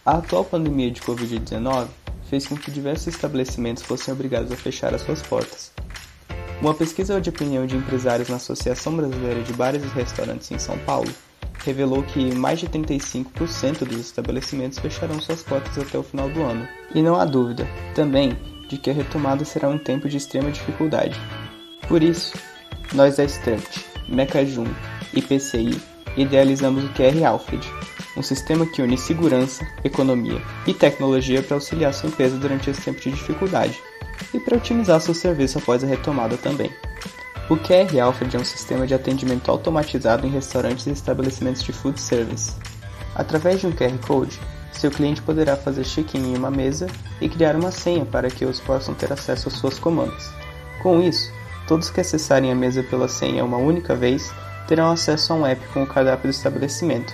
A atual pandemia de Covid-19 fez com que diversos estabelecimentos fossem obrigados a fechar as suas portas. Uma pesquisa de opinião de empresários na Associação Brasileira de Bares e Restaurantes em São Paulo revelou que mais de 35% dos estabelecimentos fecharão suas portas até o final do ano. E não há dúvida, também, de que a retomada será um tempo de extrema dificuldade. Por isso, nós da Struct, Mecajum e PCI idealizamos o QR Alfred, um sistema que une segurança, economia e tecnologia para auxiliar sua empresa durante esse tempo de dificuldade e para otimizar seu serviço após a retomada também. O QR Alfred é um sistema de atendimento automatizado em restaurantes e estabelecimentos de food service. Através de um QR Code, seu cliente poderá fazer check-in em uma mesa e criar uma senha para que outros possam ter acesso às suas comandas. Com isso, todos que acessarem a mesa pela senha uma única vez terão acesso a um app com o cardápio do estabelecimento,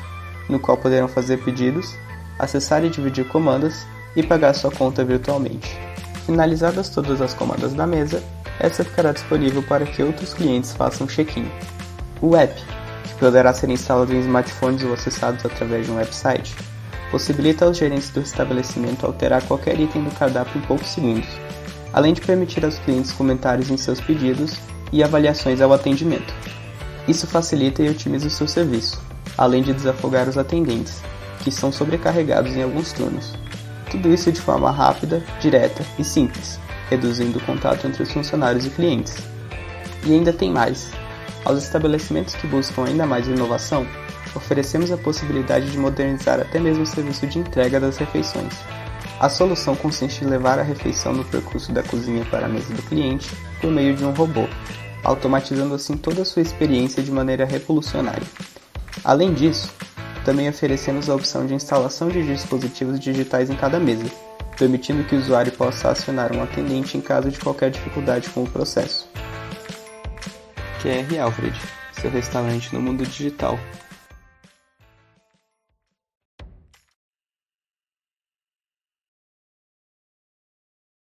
no qual poderão fazer pedidos, acessar e dividir comandas e pagar sua conta virtualmente. Finalizadas todas as comandas da mesa, essa ficará disponível para que outros clientes façam check-in. O app, que poderá ser instalado em smartphones ou acessados através de um website, possibilita aos gerentes do estabelecimento alterar qualquer item do cardápio em poucos segundos, além de permitir aos clientes comentários em seus pedidos e avaliações ao atendimento. Isso facilita e otimiza o seu serviço, além de desafogar os atendentes, que são sobrecarregados em alguns turnos. Tudo isso de forma rápida, direta e simples, reduzindo o contato entre os funcionários e clientes. E ainda tem mais. Aos estabelecimentos que buscam ainda mais inovação, oferecemos a possibilidade de modernizar até mesmo o serviço de entrega das refeições. A solução consiste em levar a refeição no percurso da cozinha para a mesa do cliente por meio de um robô, automatizando assim toda a sua experiência de maneira revolucionária. Além disso, também oferecemos a opção de instalação de dispositivos digitais em cada mesa, permitindo que o usuário possa acionar um atendente em caso de qualquer dificuldade com o processo. QR Alfred, seu restaurante no mundo digital.